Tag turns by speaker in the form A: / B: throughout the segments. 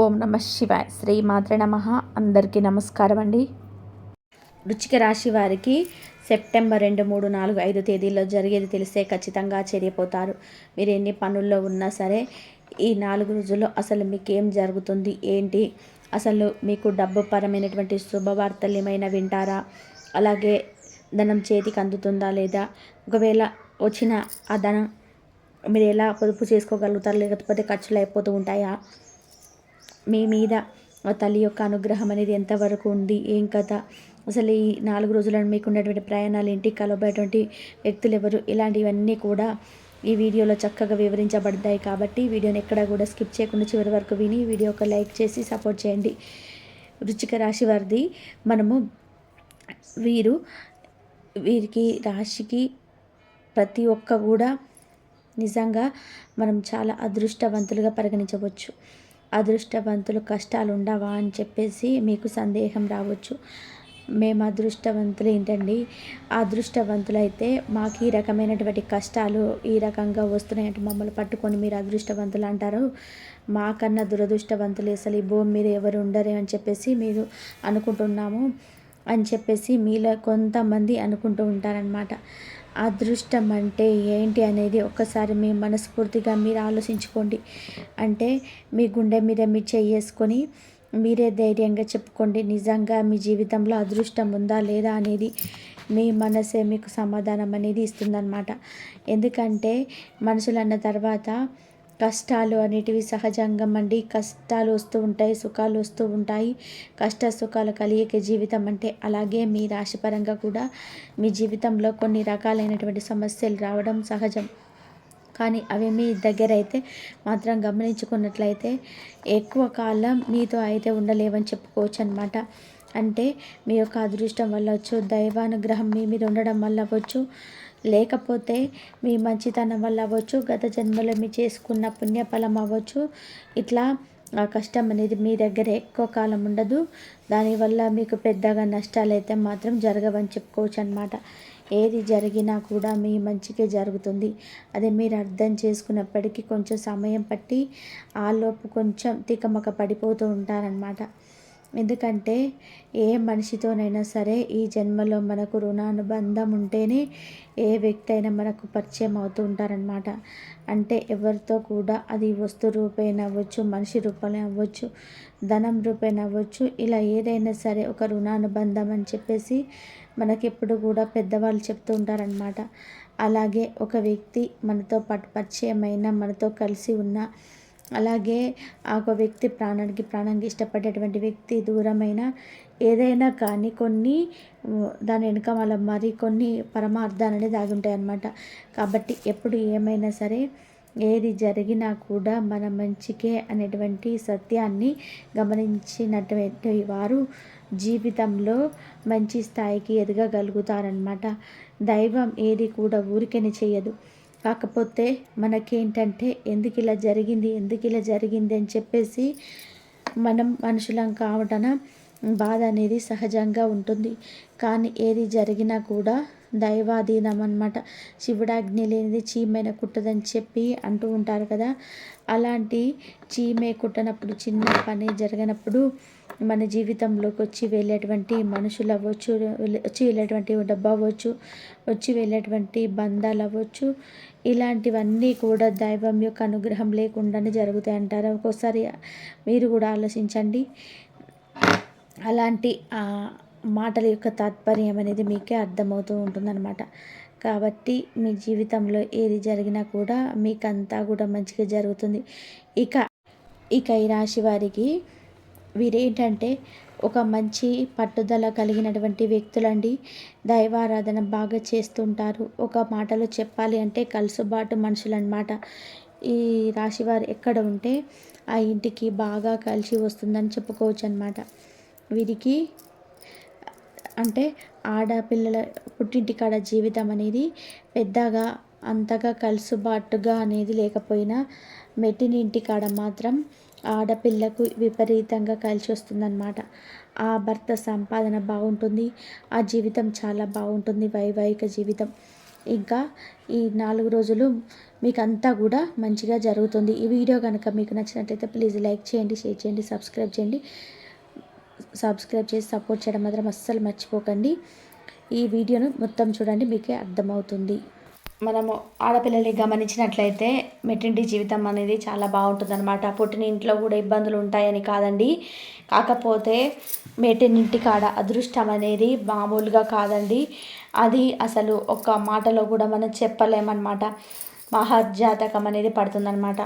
A: ఓం నమ శివాయ. శ్రీమాత్రే నమ. అందరికీ నమస్కారం అండి. వృశ్చిక రాశి వారికి సెప్టెంబర్ 2, 3, 4, 5 తేదీల్లో జరిగేది తెలిస్తే ఖచ్చితంగా ఆశ్చర్యపోతారు. మీరు ఎన్ని పనుల్లో ఉన్నా సరే ఈ 4 రోజుల్లో అసలు మీకేం జరుగుతుంది ఏంటి, అసలు మీకు డబ్బు పరమైనటువంటి శుభవార్తలు ఏమైనా వింటారా, అలాగే ధనం చేతికి అందుతుందా లేదా, ఒకవేళ వచ్చిన ఆ ధనం మీరు ఎలా పొదుపు చేసుకోగలుగుతారు, లేకపోతే ఖర్చులు అయిపోతూ ఉంటాయా, మీ మీద తల్లి యొక్క అనుగ్రహం అనేది ఎంతవరకు ఉంది, ఏం కథ, అసలు ఈ 4 రోజులను మీకు ఉన్నటువంటి ప్రయాణాలు ఏంటి, కలవబోయేటువంటి వ్యక్తులు ఎవరు, ఇలాంటివన్నీ కూడా ఈ వీడియోలో చక్కగా వివరించబడతాయి. కాబట్టి వీడియోని ఎక్కడా కూడా స్కిప్ చేయకుండా చివరి వరకు విని వీడియో ఒక లైక్ చేసి సపోర్ట్ చేయండి. వృశ్చిక రాశి వారిది మనము వీరికి రాశికి ప్రతి ఒక్క కూడా నిజంగా మనం చాలా అదృష్టవంతులుగా పరిగణించవచ్చు. అదృష్టవంతులు కష్టాలు ఉండవా అని చెప్పేసి మీకు సందేహం రావచ్చు. మేము అదృష్టవంతులు ఏంటండి, అదృష్టవంతులు అయితే మాకు ఈ రకమైనటువంటి కష్టాలు ఈ రకంగా వస్తున్నాయంటే మమ్మల్ని పట్టుకొని మీరు అదృష్టవంతులు అంటారు, మాకన్నా దురదృష్టవంతులు అసలు ఈ భూమి మీద ఎవరు ఉండరు అని చెప్పేసి మీరు అనుకుంటున్నాము అని చెప్పేసి మీలో కొంతమంది అనుకుంటూ ఉంటారనమాట. అదృష్టం అంటే ఏంటి అనేది ఒక్కసారి మీ మనస్ఫూర్తిగా మీరు ఆలోచించుకోండి. అంటే మీ గుండె మీద మీరు చేసుకొని మీరే ధైర్యంగా చెప్పుకోండి, నిజంగా మీ జీవితంలో అదృష్టం ఉందా లేదా అనేది మీ మనసే మీకు సమాధానం అనేది ఇస్తుందన్నమాట. ఎందుకంటే మనుషులు అన్న తర్వాత కష్టాలు అనేటివి సహజంగం అండి. కష్టాలు వస్తూ ఉంటాయి, సుఖాలు వస్తూ ఉంటాయి. కష్ట సుఖాలు కలిగే జీవితం అంటే అలాగే మీ రాశిపరంగా కూడా మీ జీవితంలో కొన్ని రకాలైనటువంటి సమస్యలు రావడం సహజం. కానీ అవి మీ దగ్గర అయితే మాత్రం గమనించుకున్నట్లయితే ఎక్కువ కాలం మీతో అయితే ఉండలేవని చెప్పుకోవచ్చు అనమాట. అంటే మీ యొక్క అదృష్టం వల్ల అవ్వచ్చు, దైవానుగ్రహం మీ మీద ఉండడం వల్ల అవ్వచ్చు, లేకపోతే మీ మంచితనం వల్ల అవ్వచ్చు, గత జన్మలో మీ చేసుకున్న పుణ్యఫలం అవ్వచ్చు. ఇట్లా ఆ కష్టం అనేది మీ దగ్గర ఎక్కువ కాలం ఉండదు. దానివల్ల మీకు పెద్దగా నష్టాలు అయితే మాత్రం జరగవని చెప్పుకోవచ్చు అనమాట. ఏది జరిగినా కూడా మీ మంచికే జరుగుతుంది. అదే మీరు అర్థం చేసుకున్నప్పటికీ కొంచెం సమయం పట్టి ఆలోపు కొంచెం తికమక పడిపోతూ ఉంటారనమాట. ఎందుకంటే ఏ మనిషితోనైనా సరే ఈ జన్మలో మనకు రుణానుబంధం ఉంటేనే ఏ వ్యక్తి అయినా మనకు పరిచయం అవుతూ ఉంటారనమాట. అంటే ఎవరితో కూడా అది వస్తు రూపేణ అవ్వచ్చు, మనిషి రూపంలో అవ్వచ్చు, ధనం రూపేణ అవ్వచ్చు, ఇలా ఏదైనా సరే ఒక రుణానుబంధం అని చెప్పేసి మనకెప్పుడు కూడా పెద్దవాళ్ళు చెప్తూ ఉంటారనమాట. అలాగే ఒక వ్యక్తి మనతో పాటు పరిచయమైన, మనతో కలిసి ఉన్న, అలాగే ఆ ఒక వ్యక్తి ప్రాణానికి ప్రాణంగా ఇష్టపడేటువంటి వ్యక్తి దూరమైన ఏదైనా కానీ కొన్ని దాని వెనుక మళ్ళీ మరి కొన్ని పరమార్థాలు అనేది దాగి ఉంటాయి అన్నమాట. కాబట్టి ఎప్పుడు ఏమైనా సరే ఏది జరిగినా కూడా మన మంచికే అనేటువంటి సత్యాన్ని గమనించినటువంటి వారు జీవితంలో మంచి స్థాయికి ఎదగగలుగుతారనమాట. దైవం ఏది కూడా ఊరికనే చేయదు. కాకపోతే మనకేంటంటే ఎందుకు ఇలా జరిగింది అని చెప్పేసి మనం మనుషులం కావటన బాధ అనేది సహజంగా ఉంటుంది. కానీ ఏది జరిగినా కూడా దైవాధీనం అన్నమాట. శివుడాజ్ఞ లేనిది చీమైన కుట్టదని చెప్పి అంటూ ఉంటారు కదా. అలాంటి చీమే కుట్టనప్పుడు, చిన్న పని జరగనప్పుడు మన జీవితంలోకి వచ్చి వెళ్ళేటువంటి మనుషులు అవ్వచ్చు, వచ్చి వెళ్ళేటువంటి డబ్బు అవ్వచ్చు, వచ్చి వెళ్ళేటువంటి బంధాలు అవ్వచ్చు, ఇలాంటివన్నీ కూడా దైవం యొక్క అనుగ్రహం లేకుండానే జరుగుతాయి అంటారు. ఒక్కోసారి మీరు కూడా ఆలోచించండి. అలాంటి మాటల యొక్క తాత్పర్యం అనేది మీకే అర్థమవుతూ ఉంటుందన్నమాట. కాబట్టి మీ జీవితంలో ఏది జరిగినా కూడా మీకంతా కూడా మంచిగా జరుగుతుంది. ఇక ఈ రాశి వారికి వీరేంటంటే ఒక మంచి పట్టుదల కలిగినటువంటి వ్యక్తులండి. దైవారాధన బాగా చేస్తుంటారు. ఒక మాటలో చెప్పాలి అంటే కలుసుబాటు మనుషులు అన్నమాట. ఈ రాశివారు ఎక్కడ ఉంటే ఆ ఇంటికి బాగా కలిసి వస్తుందని చెప్పుకోవచ్చు అన్నమాట. వీరికి అంటే ఆడపిల్లల పుట్టింటికాడ జీవితం అనేది పెద్దగా అంతగా కలుసుబాటుగా అనేది లేకపోయినా మెట్టినింటి కాడ మాత్రం ఆడపిల్లకు విపరీతంగా కలిసి వస్తుందన్నమాట. ఆ భర్త సంపాదన బాగుంటుంది, ఆ జీవితం చాలా బాగుంటుంది, వైవాహిక జీవితం. ఇంకా ఈ 4 రోజులు మీకు అంతా కూడా మంచిగా జరుగుతుంది. ఈ వీడియో కనుక మీకు నచ్చినట్లయితే ప్లీజ్ లైక్ చేయండి, షేర్ చేయండి, సబ్స్క్రైబ్ చేయండి. సబ్స్క్రైబ్ చేసి సపోర్ట్ చేయడం మాత్రం అస్సలు మర్చిపోకండి. ఈ వీడియోను మొత్తం చూడండి, మీకే అర్థమవుతుంది. మనము ఆడపిల్లల్ని గమనించినట్లయితే మెట్టింటి జీవితం అనేది చాలా బాగుంటుందన్నమాట. పుట్టిన ఇంట్లో కూడా ఇబ్బందులు ఉంటాయని కాదండి, కాకపోతే మెట్టినింటి కాడ అదృష్టం అనేది మామూలుగా కాదండి. అది అసలు ఒక మాటలో కూడా మనం చెప్పలేమన్నమాట. మహర్జాతకం అనేది పడుతుందన్నమాట.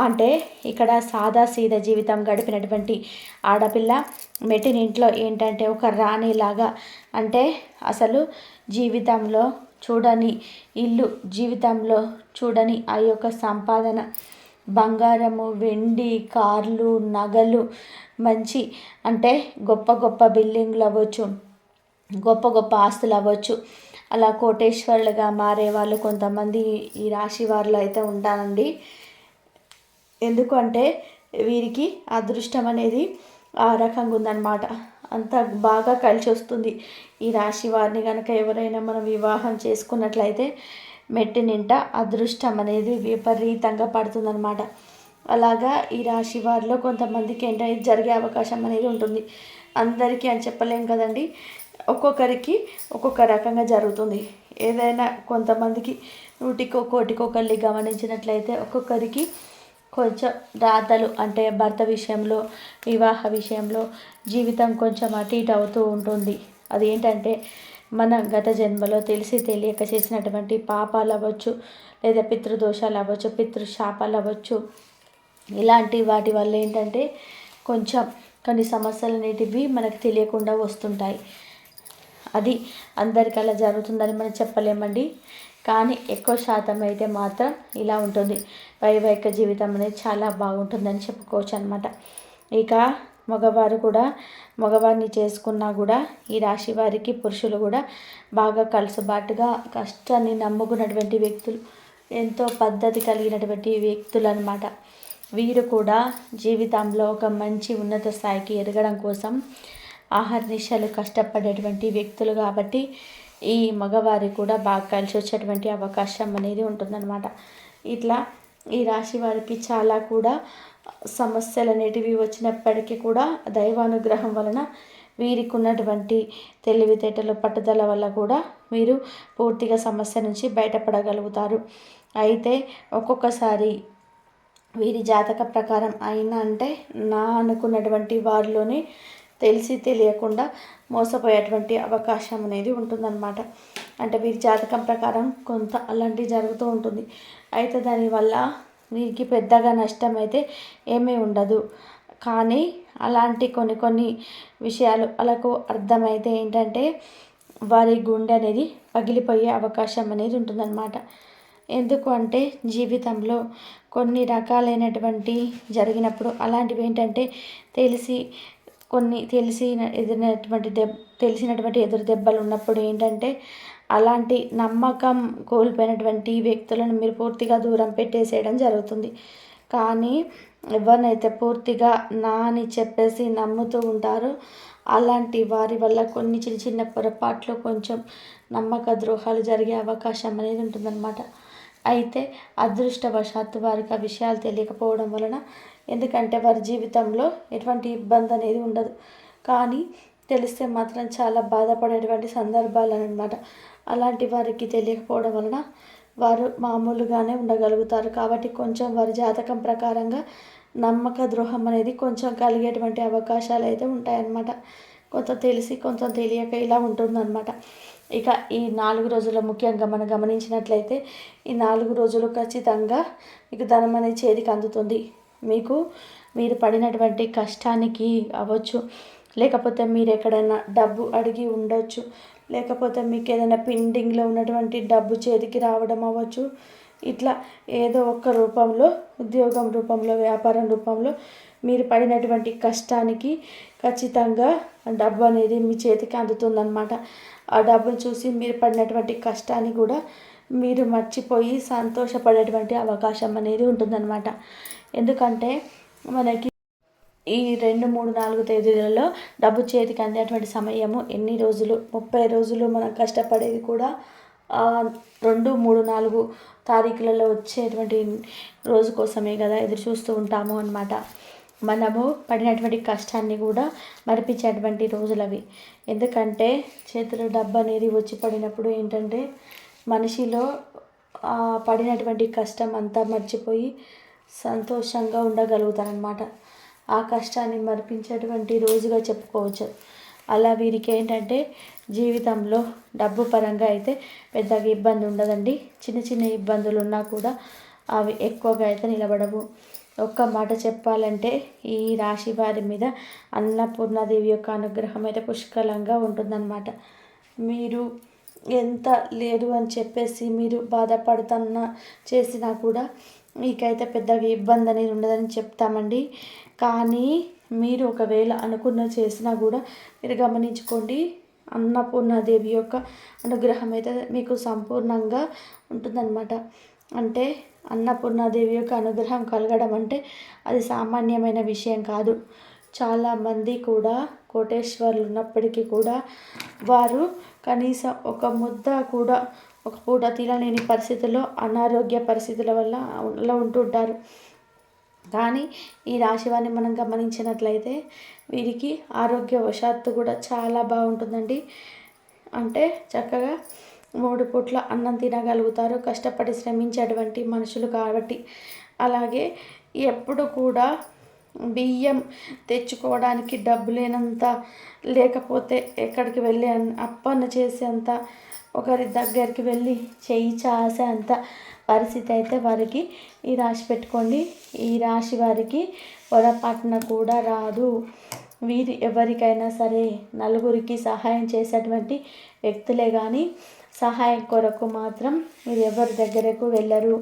A: అంటే ఇక్కడ సాదా సీదా జీవితం గడిపినటువంటి ఆడపిల్ల మెట్టినింట్లో ఏంటంటే ఒక రాణిలాగా, అంటే అసలు జీవితంలో చూడని ఇల్లు, జీవితంలో చూడని ఆ యొక్క సంపాదన, బంగారము, వెండి, కార్లు, నగలు, మంచి అంటే గొప్ప గొప్ప బిల్డింగ్లు అవ్వచ్చు, గొప్ప గొప్ప ఆస్తులు అవ్వచ్చు, అలా కోటేశ్వరులుగా మారే వాళ్ళు కొంతమంది ఈ రాశి వారిలో అయితే ఉంటారండి. ఎందుకంటే వీరికి అదృష్టం అనేది ఆ రకంగా ఉందన్నమాట. అంత బాగా కలిసి వస్తుంది. ఈ రాశి వారిని కనుక ఎవరైనా మనం వివాహం చేసుకున్నట్లయితే మెట్టినింట అదృష్టం అనేది విపరీతంగా పడుతుందన్నమాట. అలాగా ఈ రాశి వారిలో కొంతమందికి ఏంటంటే జరిగే అవకాశం అనేది ఉంటుంది. అందరికీ అని చెప్పలేం కదండి, ఒక్కొక్కరికి ఒక్కొక్క రకంగా జరుగుతుంది. ఏదైనా కొంతమందికి 100కి 1 గమనించినట్లయితే ఒక్కొక్కరికి కొంచెం రాతలు అంటే భర్త విషయంలో, వివాహ విషయంలో జీవితం కొంచెం అటు ఇటు అవుతూ ఉంటుంది. అదేంటంటే మన గత జన్మలో తెలిసి తెలియక చేసినటువంటి పాపాలు అవ్వచ్చు, లేదా పితృదోషాలు అవ్వచ్చు, పితృశాపాలు అవ్వచ్చు. ఇలాంటి వాటి వల్ల ఏంటంటే కొంచెం కొన్ని సమస్యలు అనేటివి మనకు తెలియకుండా వస్తుంటాయి. అది అందరికీ అలా జరుగుతుందని మనం చెప్పలేమండి, కానీ ఎక్కువ శాతం అయితే మాత్రం ఇలా ఉంటుంది. వైవాహిక జీవితం అనేది చాలా బాగుంటుందని చెప్పుకోవచ్చు అనమాట. ఇక మగవారు కూడా, మగవారిని చేసుకున్నా కూడా ఈ రాశి వారికి పురుషులు కూడా బాగా కలుసుబాటుగా, కష్టాన్ని నమ్ముకున్నటువంటి వ్యక్తులు, ఎంతో పద్ధతి కలిగినటువంటి వ్యక్తులు అనమాట. వీరు కూడా జీవితంలో ఒక మంచి ఉన్నత స్థాయికి ఎదగడం కోసం ఆహర్నిశలు కష్టపడేటువంటి వ్యక్తులు కాబట్టి ఈ మగవారికి కూడా బాగా కలిసి వచ్చేటువంటి అవకాశం అనేది ఉంటుందన్నమాట. ఇట్లా ఈ రాశి వారికి చాలా కూడా సమస్యలు అనేటివి వచ్చినప్పటికీ కూడా దైవానుగ్రహం వలన, వీరికి ఉన్నటువంటి తెలివితేటలు, పట్టుదల వల్ల కూడా వీరు పూర్తిగా సమస్య నుంచి బయటపడగలుగుతారు. అయితే ఒక్కొక్కసారి వీరి జాతక ప్రకారం అయినా అంటే నా అనుకున్నటువంటి వారిలోనే తెలిసి తెలియకుండా మోసపోయేటువంటి అవకాశం అనేది ఉంటుందన్నమాట. అంటే వీరి జాతకం ప్రకారం కొంత అలాంటివి జరుగుతూ ఉంటుంది. అయితే దానివల్ల వీరికి పెద్దగా నష్టం అయితే ఏమీ ఉండదు. కానీ అలాంటి కొన్ని కొన్ని విషయాలు వాళ్ళకు అర్థమైతే ఏంటంటే వారి గుండె అనేది పగిలిపోయే అవకాశం అనేది ఉంటుందన్నమాట. ఎందుకు అంటే జీవితంలో కొన్ని రకాలైనటువంటి జరిగినప్పుడు అలాంటివి ఏంటంటే తెలిసినటువంటి ఎదురు దెబ్బలు ఉన్నప్పుడు ఏంటంటే అలాంటి నమ్మకం కోల్పోయినటువంటి వ్యక్తులను మీరు పూర్తిగా దూరం పెట్టేసేయడం జరుగుతుంది. కానీ ఎవరినైతే పూర్తిగా నా అని చెప్పేసి నమ్ముతూ ఉంటారో అలాంటి వారి వల్ల కొన్ని చిన్న చిన్న పొరపాట్లు, కొంచెం నమ్మక ద్రోహాలు జరిగే అవకాశం అనేది ఉంటుందన్నమాట. అయితే అదృష్టవశాత్తు వారికి ఆ విషయాలు తెలియకపోవడం వలన, ఎందుకంటే వారి జీవితంలో ఎటువంటి ఇబ్బంది అనేది ఉండదు, కానీ తెలిస్తే మాత్రం చాలా బాధపడేటువంటి సందర్భాలు అనమాట. అలాంటి వారికి తెలియకపోవడం వలన వారు మామూలుగానే ఉండగలుగుతారు. కాబట్టి కొంచెం వారి జాతకం ప్రకారంగా నమ్మక ద్రోహం అనేది కొంచెం కలిగేటువంటి అవకాశాలు అయితే ఉంటాయన్నమాట. కొంత తెలిసి కొంత తెలియక ఇలా ఉంటుందన్నమాట. ఇక ఈ 4 రోజుల్లో ముఖ్యంగా మనం గమనించినట్లయితే ఈ 4 రోజులు ఖచ్చితంగా మీకు ధనం అనేది చేతికి అందుతుంది. మీరు పడినటువంటి కష్టానికి అవ్వచ్చు, లేకపోతే మీరు ఎక్కడైనా డబ్బు అడిగి ఉండొచ్చు, లేకపోతే మీకు ఏదైనా పెండింగ్లో ఉన్నటువంటి డబ్బు చేతికి రావడం అవ్వచ్చు. ఇట్లా ఏదో ఒక రూపంలో, ఉద్యోగం రూపంలో, వ్యాపారం రూపంలో మీరు పడినటువంటి కష్టానికి ఖచ్చితంగా డబ్బు అనేది మీ చేతికి అందుతుందన్నమాట. ఆ డబ్బును చూసి మీరు పడినటువంటి కష్టాన్ని కూడా మీరు మర్చిపోయి సంతోషపడేటువంటి అవకాశం అనేది ఉంటుందన్నమాట. ఎందుకంటే మనకి ఈ 2, 3, 4 తేదీలలో డబ్బు చేతికి అందేటువంటి సమయము ఎన్ని రోజులు, 30 రోజులు మనం కష్టపడేది కూడా 2, 3, 4 తారీఖులలో వచ్చేటువంటి రోజు కోసమే కదా ఎదురు చూస్తూ ఉంటాము అన్నమాట. మనము పడినటువంటి కష్టాన్ని కూడా మరిపించేటువంటి రోజులవి. ఎందుకంటే చేతిలో డబ్బు అనేది వచ్చి పడినప్పుడు ఏంటంటే మనిషిలో పడినటువంటి కష్టం అంతా మర్చిపోయి సంతోషంగా ఉండగలుగుతారనమాట. ఆ కష్టాన్ని మరిపించేటువంటి రోజుగా చెప్పుకోవచ్చు. అలా వీరికి ఏంటంటే జీవితంలో డబ్బు పరంగా అయితే పెద్దగా ఇబ్బంది ఉండదండి. చిన్న చిన్న ఇబ్బందులు ఉన్నా కూడా అవి ఎక్కువగా అయితే నిలబడవు. ఒక్క మాట చెప్పాలంటే ఈ రాశి వారి మీద అన్నపూర్ణాదేవి యొక్క అనుగ్రహం అయితే పుష్కలంగా ఉంటుందన్నమాట. మీరు ఎంత లేదు అని చెప్పేసి మీరు బాధపడుతున్నా చేసినా కూడా మీకైతే పెద్దగా ఇబ్బంది అనేది ఉండదని చెప్తామండి. కానీ మీరు ఒకవేళ అనుకున్న చేసినా కూడా మీరు గమనించుకోండి, అన్నపూర్ణాదేవి యొక్క అనుగ్రహం అయితే మీకు సంపూర్ణంగా ఉంటుందన్నమాట. అంటే అన్నపూర్ణాదేవి యొక్క అనుగ్రహం కలగడం అంటే అది సామాన్యమైన విషయం కాదు. చాలామంది కూడా కోటేశ్వర్లు ఉన్నప్పటికీ కూడా వారు కనీసం ఒక ముద్ద కూడా ఒక పూట తినలేని పరిస్థితుల్లో అనారోగ్య పరిస్థితుల వల్ల అలా ఉంటుంటారు. కానీ ఈ రాశి వారిని మనం గమనించినట్లయితే వీరికి ఆరోగ్యవశాత్తు కూడా చాలా బాగుంటుందండి. అంటే చక్కగా 3 పూట్ల అన్నం తినగలుగుతారు కష్టపడి శ్రమించేటువంటి మనుషులు కాబట్టి. అలాగే ఎప్పుడు కూడా బియ్యం తెచ్చుకోవడానికి డబ్బు లేనంత, లేకపోతే ఎక్కడికి వెళ్ళి అప్పన్న చేసేంత, ఒకరి దగ్గరికి వెళ్ళి చేయి చాసే అంత పరిస్థితి అయితే వారికి ఈ రాశి పెట్టుకోండి. ఈ రాశి వారికి పొరపాటున కూడా రాదు. వీరు ఎవరికైనా సరే నలుగురికి సహాయం చేసేటువంటి వ్యక్తులే కానీ సహాయం కొరకు మాత్రం వీరు ఎవరి దగ్గరకు వెళ్ళరు.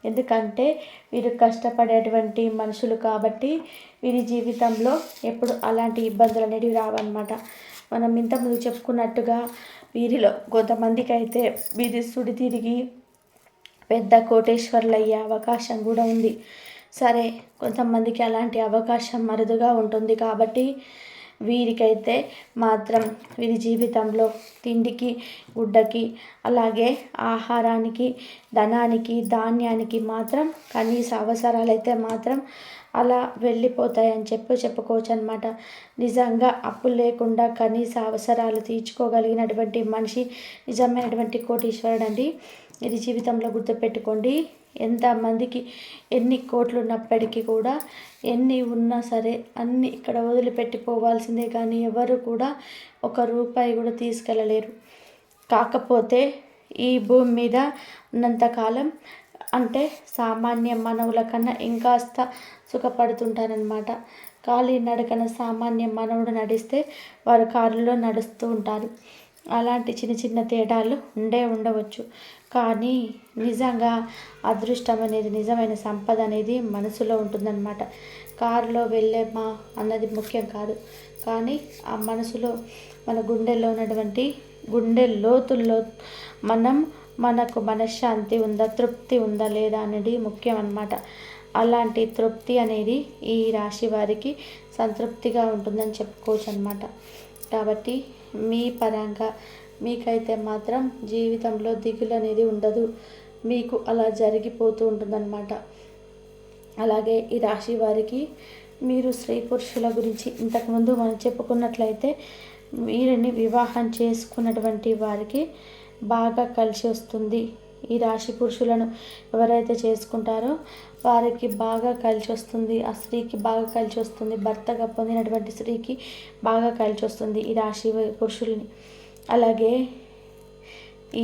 A: ఎందుకంటే వీరు కష్టపడేటువంటి మనుషులు కాబట్టి వీరి జీవితంలో ఎప్పుడు అలాంటి ఇబ్బందులు అనేవి రావన్నమాట. మనం ఇంతకుముందు చెప్పుకున్నట్టుగా వీరిలో కొంతమందికి అయితే వీరి సుడి తిరిగి పెద్ద కోటేశ్వర్లు అయ్యే అవకాశం కూడా ఉంది. సరే, కొంతమందికి అలాంటి అవకాశం అరుదుగా ఉంటుంది కాబట్టి వీరికైతే మాత్రం వీరి జీవితంలో తిండికి, గుడ్డకి, అలాగే ఆహారానికి, ధనానికి, ధాన్యానికి మాత్రం కనీస అవసరాలైతే మాత్రం అలా వెళ్ళిపోతాయని చెప్పుకోవచ్చు అనమాట. నిజంగా అప్పులు లేకుండా కనీస అవసరాలు తీర్చుకోగలిగినటువంటి మనిషి నిజమైనటువంటి కోటీశ్వరుడు అండి. ఇది జీవితంలో గుర్తుపెట్టుకోండి. ఎంతమందికి ఎన్ని కోట్లు ఉన్నప్పటికీ కూడా, ఎన్ని ఉన్నా సరే అన్నీ ఇక్కడ వదిలిపెట్టిపోవాల్సిందే కానీ ఎవరు కూడా ఒక రూపాయి కూడా తీసుకెళ్ళలేరు. కాకపోతే ఈ భూమి మీద ఉన్నంతకాలం అంటే సామాన్య మానవుల కన్నా ఇంకాస్త సుఖపడుతుంటారనమాట. ఖాళీ నడకన సామాన్య మానవుడు నడిస్తే వారు కారులో నడుస్తూ ఉంటారు. అలాంటి చిన్న చిన్న తేడాలు ఉండవచ్చు. కానీ నిజంగా అదృష్టం అనేది, నిజమైన సంపద అనేది మనసులో ఉంటుందన్నమాట. కారులో వెళ్ళేమా అన్నది ముఖ్యం కాదు. కానీ ఆ మనసులో మన గుండెల్లో ఉన్నటువంటి గుండె లోతుల్లో మనకు మనశ్శాంతి ఉందా, తృప్తి ఉందా లేదా అనేది ముఖ్యం అన్నమాట. అలాంటి తృప్తి అనేది ఈ రాశి వారికి సంతృప్తిగా ఉంటుందని చెప్పుకోవచ్చు అన్నమాట. కాబట్టి మీ పరంగా మీకైతే మాత్రం జీవితంలో దిగులు అనేది ఉండదు. మీకు అలా జరిగిపోతూ ఉంటుందన్నమాట. అలాగే ఈ రాశి వారికి మీరు స్త్రీ పురుషుల గురించి ఇంతకుముందు మనం చెప్పుకున్నట్లయితే వీరిని వివాహం చేసుకున్నటువంటి వారికి బాగా కలిసి వస్తుంది. ఈ రాశి పురుషులను ఎవరైతే చేసుకుంటారో వారికి బాగా కలిసి వస్తుంది. ఆ స్త్రీకి బాగా కలిసి వస్తుంది. భర్తగా పొందినటువంటి స్త్రీకి బాగా కలిసి వస్తుంది ఈ రాశి పురుషుల్ని. అలాగే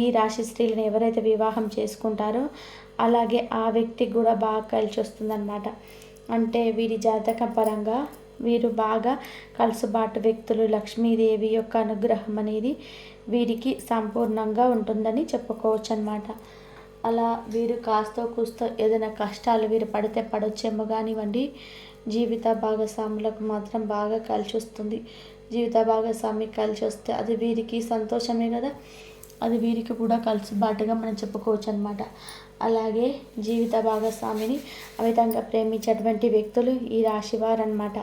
A: ఈ రాశి స్త్రీలను ఎవరైతే వివాహం చేసుకుంటారో అలాగే ఆ వ్యక్తికి కూడా బాగా కలిసి వస్తుందన్నమాట. అంటే వీరి జాతకం పరంగా వీరు బాగా కలుసుబాటు వ్యక్తులు. లక్ష్మీదేవి యొక్క అనుగ్రహం అనేది వీరికి సంపూర్ణంగా ఉంటుందని చెప్పుకోవచ్చు అన్నమాట. అలా వీరు కాస్తో కూస్తో ఏదైనా కష్టాలు వీరు పడితే పడొచ్చేమో కానివ్వండి, జీవిత భాగస్వాములకు మాత్రం బాగా కలిసి వస్తుంది. జీవిత భాగస్వామి కలిసి వస్తే అది వీరికి సంతోషమే కదా, అది వీరికి కూడా కలుసుబాటుగా మనం చెప్పుకోవచ్చు అనమాట. అలాగే జీవిత భాగస్వామిని అమితంగా ప్రేమించేటువంటి వ్యక్తులు ఈ రాశివారు అన్నమాట.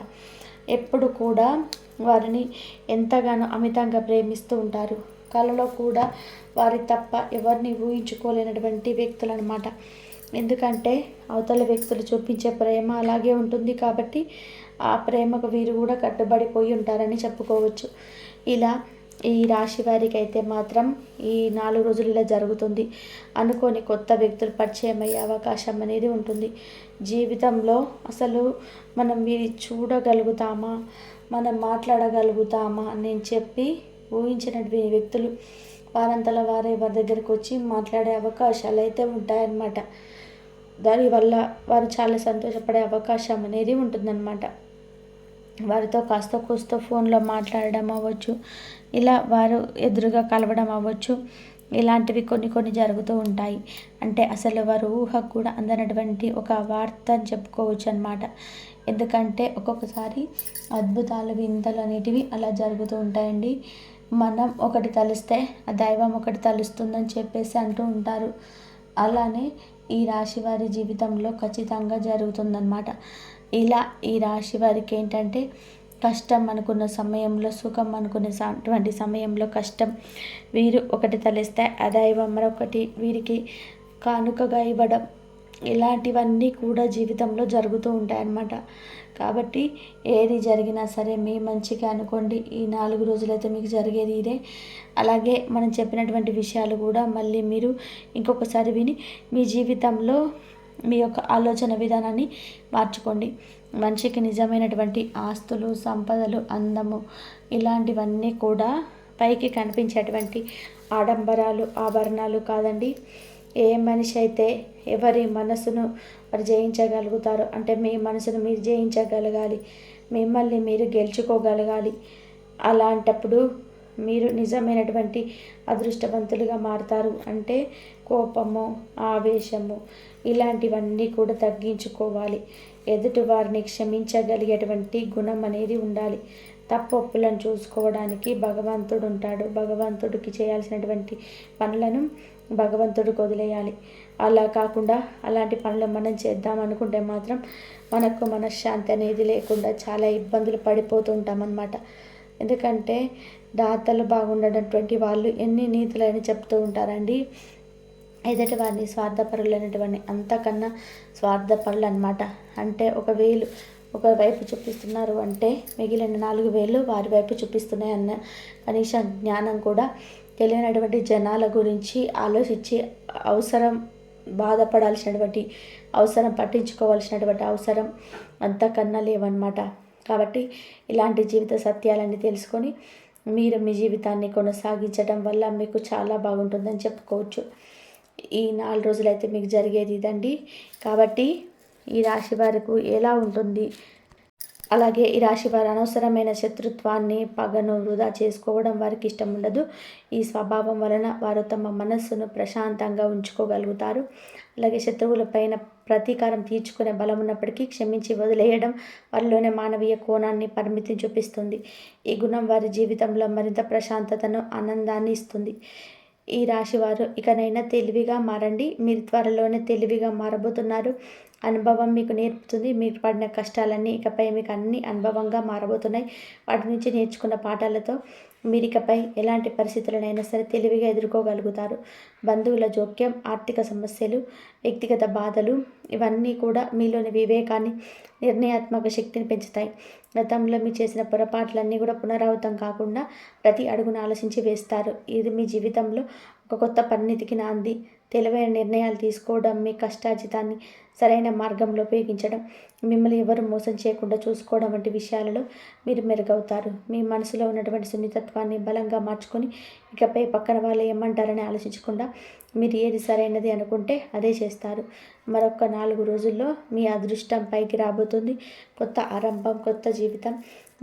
A: ఎప్పుడు కూడా వారిని ఎంతగానో అమితంగా ప్రేమిస్తూ ఉంటారు. కలలో కూడా వారి తప్ప ఎవరిని ఊహించుకోలేనటువంటి వ్యక్తులు అనమాట. ఎందుకంటే అవతల వ్యక్తులు చూపించే ప్రేమ అలాగే ఉంటుంది కాబట్టి ఆ ప్రేమకు వీరు కూడా కట్టుబడిపోయి ఉంటారని చెప్పుకోవచ్చు. ఇలా ఈ రాశి వారికి అయితే మాత్రం ఈ 4 రోజులు ఇలా జరుగుతుంది. అనుకోని కొత్త వ్యక్తులు పరిచయం అయ్యే అవకాశం అనేది ఉంటుంది. జీవితంలో అసలు మనం వీరి చూడగలుగుతామా, మనం మాట్లాడగలుగుతామా అని చెప్పి ఊహించినటువంటి వ్యక్తులు వారంతల వారే వారి దగ్గరకు వచ్చి మాట్లాడే అవకాశాలు అయితే ఉంటాయన్నమాట. దానివల్ల వారు చాలా సంతోషపడే అవకాశం అనేది ఉంటుందన్నమాట. వారితో కాస్త కూస్త ఫోన్లో మాట్లాడడం అవ్వచ్చు, ఇలా వారు ఎదురుగా కలవడం అవ్వచ్చు, ఇలాంటివి కొన్ని జరుగుతూ ఉంటాయి. అంటే అసలు వారు ఊహకు కూడా అందనటువంటి ఒక వార్త అని చెప్పుకోవచ్చు అన్నమాట. ఎందుకంటే ఒక్కొక్కసారి అద్భుతాలు వింతలు అనేటివి అలా జరుగుతూ ఉంటాయండి. మనం ఒకటి తలిస్తే ఆ దైవం ఒకటి తలుస్తుందని చెప్పేసి అంటూ ఉంటారు. అలానే ఈ రాశి వారి జీవితంలో ఖచ్చితంగా జరుగుతుందన్నమాట. ఇలా ఈ రాశి వారికి ఏంటంటే కష్టం అనుకున్న సమయంలో సుఖం అనుకునేటువంటి సమయంలో కష్టం వీరు ఒకటి తలిస్తే ఆ దైవం మరొకటి వీరికి కానుకగా ఇవ్వడం, ఇలాంటివన్నీ కూడా జీవితంలో జరుగుతూ ఉంటాయన్నమాట. కాబట్టి ఏది జరిగినా సరే మీ మంచిగా అనుకోండి. ఈ 4 రోజులైతే మీకు జరిగేది ఇదే. అలాగే మనం చెప్పినటువంటి విషయాలు కూడా మళ్ళీ మీరు ఇంకొకసారి విని మీ జీవితంలో మీ యొక్క ఆలోచన విధానాన్ని మార్చుకోండి. మనిషికి నిజమైనటువంటి ఆస్తులు, సంపదలు, అందము ఇలాంటివన్నీ కూడా పైకి కనిపించేటువంటి ఆడంబరాలు, ఆభరణాలు కాదండి. ఏ మనిషి అయితే ఎవరి మనసును వారు జయించగలుగుతారో, అంటే మీ మనసును మీరు జయించగలగాలి, మిమ్మల్ని మీరు గెలుచుకోగలగాలి. అలాంటప్పుడు మీరు నిజమైనటువంటి అదృష్టవంతులుగా మారుతారు. అంటే కోపము, ఆవేశము ఇలాంటివన్నీ కూడా తగ్గించుకోవాలి. ఎదుటి వారిని క్షమించగలిగేటువంటి గుణం అనేది ఉండాలి. తప్పొప్పులను చూసుకోవడానికి భగవంతుడు ఉంటాడు. భగవంతుడికి చేయాల్సినటువంటి పనులను భగవంతుడికి వదిలేయాలి. అలా కాకుండా అలాంటి పనులు మనం చేద్దాం అనుకుంటే మాత్రం మనకు మనశ్శాంతి అనేది లేకుండా చాలా ఇబ్బందులు పడిపోతుంటామన్నమాట. ఎందుకంటే దాతలు బాగుండనటువంటి వాళ్ళు ఎన్ని నీతులని చెప్తూ ఉంటారండి. ఎదుటి వారిని స్వార్థపరులైనటువంటి అంతకన్నా స్వార్థపరులు అనమాట. అంటే ఒక వైపు చూపిస్తున్నారు అంటే మిగిలిన 4 వేలు వారి వైపు చూపిస్తున్నాయి అన్న కనీస జ్ఞానం కూడా తెలియనటువంటి జనాల గురించి ఆలోచించి బాధపడాల్సినటువంటి అవసరం, పట్టించుకోవాల్సినటువంటి అవసరం అంతకన్నా లేవన్నమాట. కాబట్టి ఇలాంటి జీవిత సత్యాలన్నీ తెలుసుకొని మీరు మీ జీవితాన్ని కొనసాగించడం వల్ల మీకు చాలా బాగుంటుందని చెప్పుకోవచ్చు. ఈ 4 రోజులైతే మీకు జరిగేది ఇదండి. కాబట్టి ఈ రాశి వారికి ఎలా ఉంటుంది, అలాగే ఈ రాశి వారు అనవసరమైన శత్రుత్వాన్ని, పగను వృధా చేసుకోవడం వారికి ఇష్టం ఉండదు. ఈ స్వభావం వలన వారు తమ మనస్సును ప్రశాంతంగా ఉంచుకోగలుగుతారు. అలాగే శత్రువులపైన ప్రతీకారం తీర్చుకునే బలం ఉన్నప్పటికీ క్షమించి వదిలేయడం వారిలోనే మానవీయ కోణాన్ని పరిమితిని చూపిస్తుంది. ఈ గుణం వారి జీవితంలో మరింత ప్రశాంతతను, ఆనందాన్ని ఇస్తుంది. ఈ రాశివారు ఇకనైనా తెలివిగా మారండి. మీరు త్వరలోనే తెలివిగా మారబోతున్నారు. అనుభవం మీకు నేర్పుతుంది. మీరు పడిన కష్టాలన్నీ ఇకపై మీకు అన్ని అనుభవంగా మారబోతున్నాయి. వాటి నుంచి నేర్చుకున్న పాఠాలతో మీరు ఇకపై ఎలాంటి పరిస్థితులనైనా సరే తెలివిగా ఎదుర్కోగలుగుతారు. బంధువుల జోక్యం, ఆర్థిక సమస్యలు, వ్యక్తిగత బాధలు ఇవన్నీ కూడా మీలోని వివేకాన్ని, నిర్ణయాత్మక శక్తిని పెంచుతాయి. గతంలో మీరు చేసిన పొరపాట్లన్నీ కూడా పునరావృతం కాకుండా ప్రతి అడుగును ఆలోచించి వేస్తారు. ఇది మీ జీవితంలో ఒక కొత్త పరిణితికి నాంది. తెలివైన నిర్ణయాలు తీసుకోవడం, మీ కష్టార్జితాన్ని సరైన మార్గంలో ఉపయోగించడం, మిమ్మల్ని ఎవరు మోసం చేయకుండా చూసుకోవడం వంటి విషయాలలో మీరు మెరుగవుతారు. మీ మనసులో ఉన్నటువంటి సున్నితత్వాన్ని బలంగా మార్చుకొని ఇకపై పక్కన వాళ్ళు ఏమంటారని ఆలోచించకుండా మీరు ఏది సరైనది అనుకుంటే అదే చేస్తారు. మరొక 4 రోజుల్లో మీ అదృష్టం పైకి రాబోతుంది. కొత్త ఆరంభం, కొత్త జీవితం.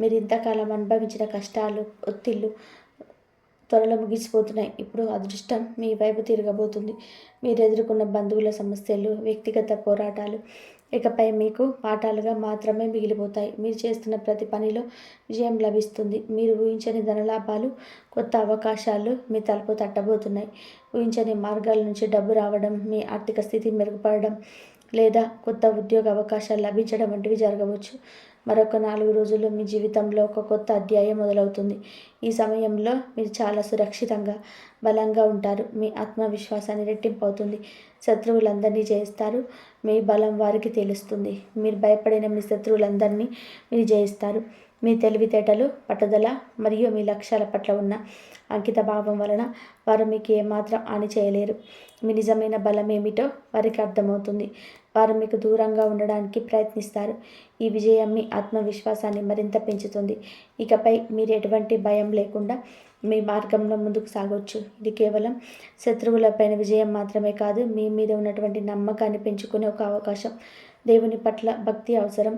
A: మీరు ఇంతకాలం అనుభవించిన కష్టాలు, ఒత్తిళ్ళు త్వరలో ముగిసిపోతున్నాయి. ఇప్పుడు అదృష్టం మీ వైపు తిరగబోతుంది. మీరు ఎదుర్కొన్న బంధువుల సమస్యలు, వ్యక్తిగత పోరాటాలు ఇకపై మీకు పాఠాలుగా మాత్రమే మిగిలిపోతాయి. మీరు చేస్తున్న ప్రతి పనిలో విజయం లభిస్తుంది. మీరు ఊహించని ధనలాభాలు, కొత్త అవకాశాలు మీ తలుపు తట్టబోతున్నాయి. ఊహించని మార్గాల నుంచి డబ్బు రావడం, మీ ఆర్థిక స్థితి మెరుగుపడడం లేదా కొత్త ఉద్యోగ అవకాశాలు లభించడం వంటివి జరగవచ్చు. మరొక 4 రోజుల్లో మీ జీవితంలో ఒక కొత్త అధ్యాయం మొదలవుతుంది. ఈ సమయంలో మీరు చాలా సురక్షితంగా, బలంగా ఉంటారు. మీ ఆత్మవిశ్వాసాన్ని రెట్టింపు అవుతుంది. శత్రువులందరినీ జయిస్తారు. మీ బలం వారికి తెలుస్తుంది. మీరు భయపడిన మీ శత్రువులందరినీ మీరు జయిస్తారు. మీ తెలివితేటలు, పట్టుదల మరియు మీ లక్ష్యాల పట్ల ఉన్న అంకిత భావం వలన వారు మీకు ఏమాత్రం హాని చేయలేరు. మీ నిజమైన బలం ఏమిటో వారికి అర్థమవుతుంది. వారు మీకు దూరంగా ఉండడానికి ప్రయత్నిస్తారు. ఈ విజయం మీ ఆత్మవిశ్వాసాన్ని మరింత పెంచుతుంది. ఇకపై మీరు ఎటువంటి భయం లేకుండా మీ మార్గంలో ముందుకు సాగొచ్చు. ఇది కేవలం శత్రువులపైన విజయం మాత్రమే కాదు, మీ మీద ఉన్నటువంటి నమ్మకాన్ని పెంచుకునే ఒక అవకాశం. దేవుని పట్ల భక్తి అవసరం.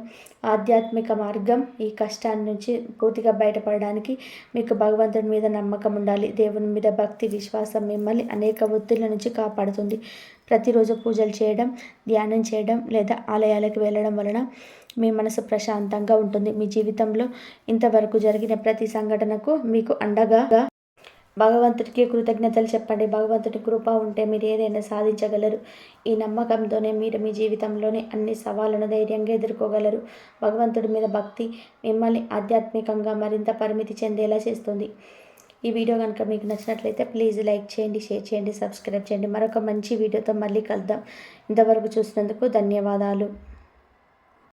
A: ఆధ్యాత్మిక మార్గం ఈ కష్టాన్ని నుంచి పూర్తిగా బయటపడడానికి మీకు భగవంతుడి మీద నమ్మకం ఉండాలి. దేవుని మీద భక్తి, విశ్వాసం మిమ్మల్ని అనేక ఒత్తిళ్ల నుంచి కాపాడుతుంది. ప్రతిరోజు పూజలు చేయడం, ధ్యానం చేయడం లేదా ఆలయాలకు వెళ్ళడం వలన మీ మనసు ప్రశాంతంగా ఉంటుంది. మీ జీవితంలో ఇంతవరకు జరిగిన ప్రతి సంఘటనకు మీకు అండగా భగవంతుడికి కృతజ్ఞతలు చెప్పండి. భగవంతుడి కృప ఉంటే మీరు ఏదైనా సాధించగలరు. ఈ నమ్మకంతోనే మీరు మీ జీవితంలోని అన్ని సవాళ్ళను ధైర్యంగా ఎదుర్కోగలరు. భగవంతుడి మీద భక్తి మిమ్మల్ని ఆధ్యాత్మికంగా మరింత పరిమితి చెందేలా చేస్తుంది. ఈ వీడియో కనుక మీకు నచ్చినట్లయితే ప్లీజ్ లైక్ చేయండి, షేర్ చేయండి, సబ్స్క్రైబ్ చేయండి. మరొక మంచి వీడియోతో మళ్ళీ కలుద్దాం. ఇంతవరకు చూసినందుకు ధన్యవాదాలు.